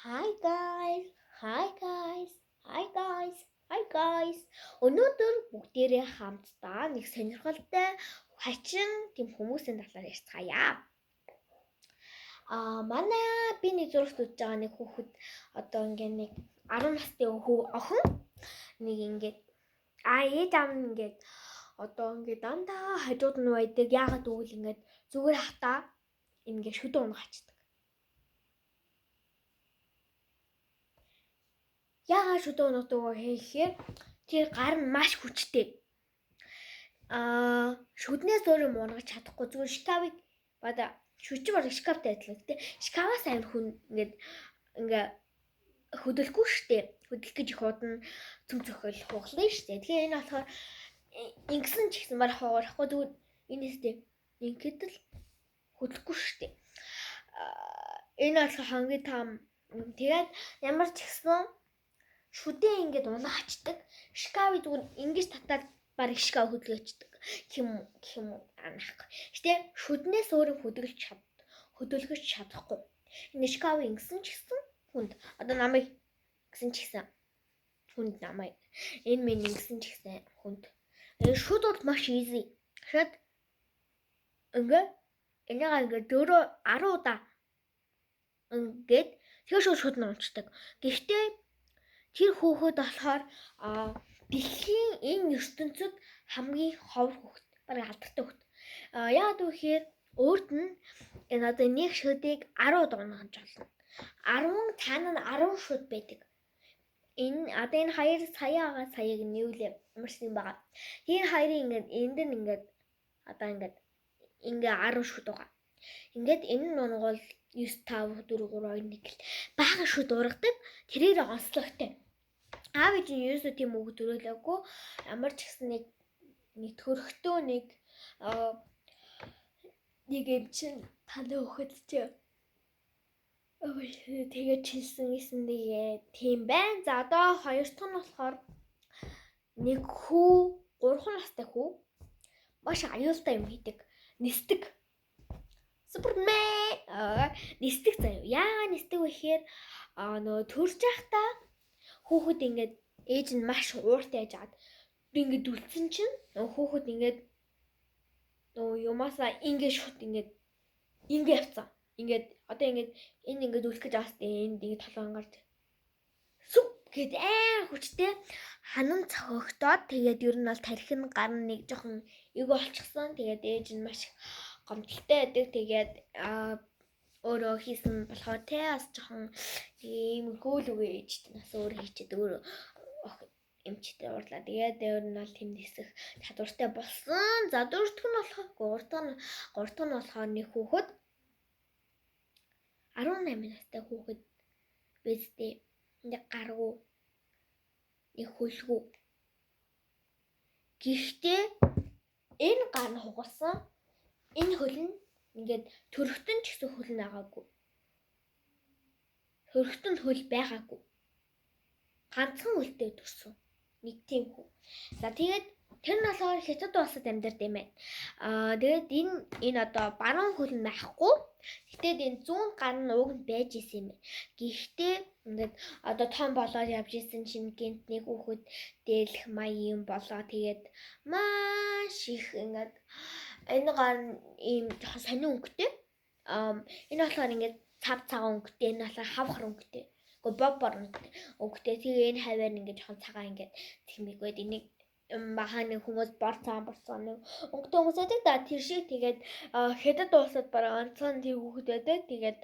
Hi guys. Hi guys. Hi guys. Hi guys. Өнөөдөр бүгдээрээ хамтдаа нэг сонирхолтой хачин тийм хүмүүсийн талаар ярьцгаая. Манай би нэг зурагт үзэж байгаа нэг хүүхэд одоо ингээ нэг 10 настай охин нэг ингээ ээж аав нь ингээ одоо ингээ дандаа хажууд нь байдаг. Яагаад гэвэл ингээ зүгээр хатаа ингээ шүдэн унах хачдаг. Яагаад шүдэн унах гэхээр тэр гар нь маш хүчтэй. Шүднээс өөрөө муунагч чадахгүй зүгээр шкавыг бада шүчиг бараг шкавтай адилхан тий. Шкаваас амир хүн ингээ хөдөлгөхгүй штэ. Хөдөлгөх гэж их удаа цөм цөхөл хугална штэ. Тэгэхээр энэ болохоор ингэсэн ч гэсэн барах хаваарахгүй зүгээр энэстэй ингээд л хөдөлгөхгүй штэ. Энэ болохоор хамгийн том. Тэгээд ямар ч гэсэн шүдэн ингээд унахчдаг. Шкави зүгээр ингэж татаад бараг шкав хөдөлгөждөг. Гэх юм анахгүй. Гэтэ шүднээс өөрөө хөдөлгөж чадахгүй. Энэ шкави ингэсэн ч гэсэн хүнд одоо намайг гэсэн ч гэсэн хүнд намайг энэ минь ингэсэн ч гэсэн хүнд. Шүд бол маш easy. Шүд ингээ энэгээ 10 удаа ингээд тэгэхээр шүд нь унцдаг. Гэхдээ тэр хүүхэд болохоор дэлхийн энэ ертөнцид хамгийн ховор хүүхэд, бараг алдартай хүүхэд. Яагаад гэвэл өөрт нь энэ одоо нэг шүдийг 10 удаа унахж болно. 10 цаана нь 10 шүд байдаг. Энэ одоо энэ хоёр саяыг нийлээ ямарсан байгаа. Тэр хоёрын ингээд энд нь ингээд одоо ингээд 10 шүд байгаа. Ингээд энэ нь бол 9 5 4 3 2 1 гэл бага шүд ургадаг. Тэрээр онцлогтой. Аав ээж нь ерөөсөө тийм үг төрөөлөөгүй. Ямар ч гэсэн нэг төрхтөө нэг юм чинь таны хөхөд чи тэгээд чилсэн тийм байна. За одоо хоёр дахь нь болохоор нэг хүү 3 настай хүү маш аюултай юм хийдэг. Нисдэг. Супермен нисдэг заяа. Яагаад нисдэг вэ гэхээр нөгөө төрж байхдаа хүүхэд ингээд ээж нь маш ууртай яжгаад ингээд үлдсэн чинь хүүхэд ингээд юмасаа ингээд шут ингээд явцсан. Ингээд одоо ингээд энэ ингээд үлдэх гэж аастай энд ингээд толгойн гарч сүп гэд хүчтэй ханан цохогдоод тэгээд ер нь бол тархин гар нэг жоохон эго олчихсан. Тэгээд ээж нь маш гомдолтой байдаг. Тэгээд өөрөө хийсэн болохоор те бас жоохон ийм хөөлөг ээжтэй нас өөр хийчихэд өөр эмчтэй уурлаа. Тэгээд өөр нь бол тэм нисэх чадвартай болсон. За дөрөвдөх нь болохоор 3 дахь нь болохоор нэг хүүхэд 18 настай хүүхэд бэстэй нэг гаргуу нэг хөлгүү. Гэхдээ энэ гар нь хугарсан. Энэ хөл нь ингээд төрхтөн ч гэсэн хөл наагаагүй. Төрхтөнд хөл байгаагүй. Ганцхан хөлтэй төрсөн. Нэг тийм хүү. За тэгээд тэр нь болохоор хятад улсад амьдардаг юм байна. Тэгээд энэ одоо баруун хөл нь байхгүй. Гэхдээ энэ зүүн гар нь уг нь байж исэн юм байна. Гэхдээ ингээд одоо том болоод явж исэн чинь гинт нэг хүүхэд дээлх маяг юм болоо. Тэгээд маш их ингээд энэ гар нь ийм жоохон сонин өнгөтэй. Энэ болохоор ингээд цав цагаан өнгөтэй. Энэ болохоор хавхар өнгөтэй. Бобор өнгөтэй. Тэгээ энэ хаваар ингээд жоохон цагаан ингээд тэмэг байд. Энийг бахаа нэг хүмүүс борцоо нэг өнгөтэй хүмүүс байдаг да. Тэр шиг тэгээд хятад улсад бараг онцгой тэр хүүхэд байдаг. Тэгээд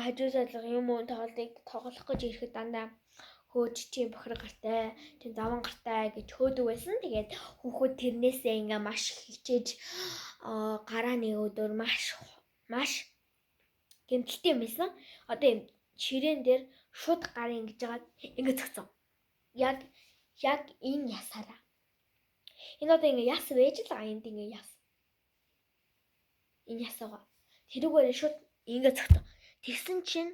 хажуу сайлга юм уу тоглох гэж ирэхэд дандаа хөөж тийм бохир гартай, тийм заван гартай гэж хөөдөг байсан. Тэгээд хүүхэд тэрнээсээ ингээ маш хичээж гараа нэг өдөр маш гэмтэлтэй юм байсан. Одоо юм ширээн дээр шууд гар ингэж жагаад ингээ цогцсон. Яг энэ ясаараа. Энэ одоо ингээ яс вэж л байгаа энд ингээ яс. Энэ ясаага. Тэрүүгээр шууд ингээ цогцсон. Тэгсэн чинь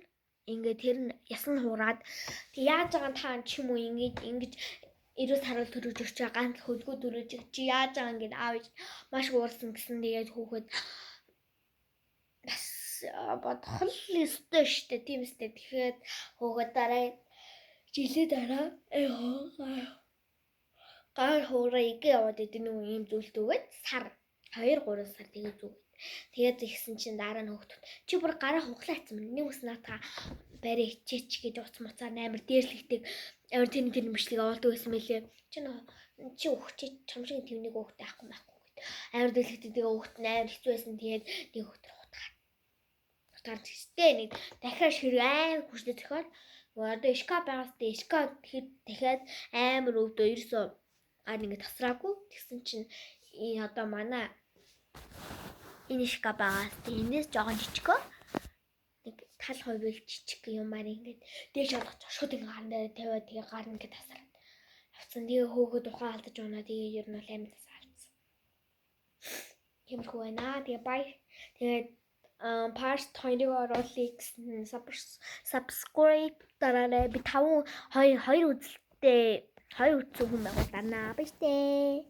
ингээ тэр нь ясан хуураад тэг яаж байгаа та ч юм уу ингэж 90 сарал төрөж өгч ганц хөлгөө төрөж чи яаж байгаа ингээд аав маш уурсан гэсэн. Тэгээд хүүхэд бас бодох л ёстой штэ тийм үстэй. Тэгэхээр хөөгөө дараа жилийн дараа гар хуураа игээ яваад идэв нэг юм зүйлтүүгээд сар 2-3 сар тэгээ зүг. Тэгээд ихсэн чинь дараа нь хөөхт чи бүр гараа хуглаацсан юм. Нэг ус наатаа барай ичээч гэж уц муцаар амар дээрлэгдэг амар тэр мөчлөг авалдаг байсан мэлээ. Чи өгчээ чамшиг твнийг өгтэй ахгүй байхгүй гэд. Амар дээрлэгдэг тэгээ өгт амар хэцүү байсан. Тэгээд нэг өдөр утгаар гэжтэй нэг дахиад ширээ амар хүчтэй зөхиод одоо шкаф байгаас шкаф дахиад амар өвдөө ерөөсөө гар ингэ тасраагүй. Тэгсэн чинь одоо манай энэ шкаф байгаас энэс жоохон жижигөө нэг тал хувил жижиг юмар ингээд дээш олгож шууд ингэ гарын дээр тавиад тэгээ гар ингэ тасраад авцсан. Тэгээ хөөгөө тухайн алдаж унаа тэгээ ер нь бол амар тасаалцсан. Тиймэрхүү байна. Тэгээ бай. Тэгээд part 20 оруулах гэсэн subscribe дараарай. Би 2 үзэлтэй 2 үзсэн хүн байгуулнаа. Баяртай.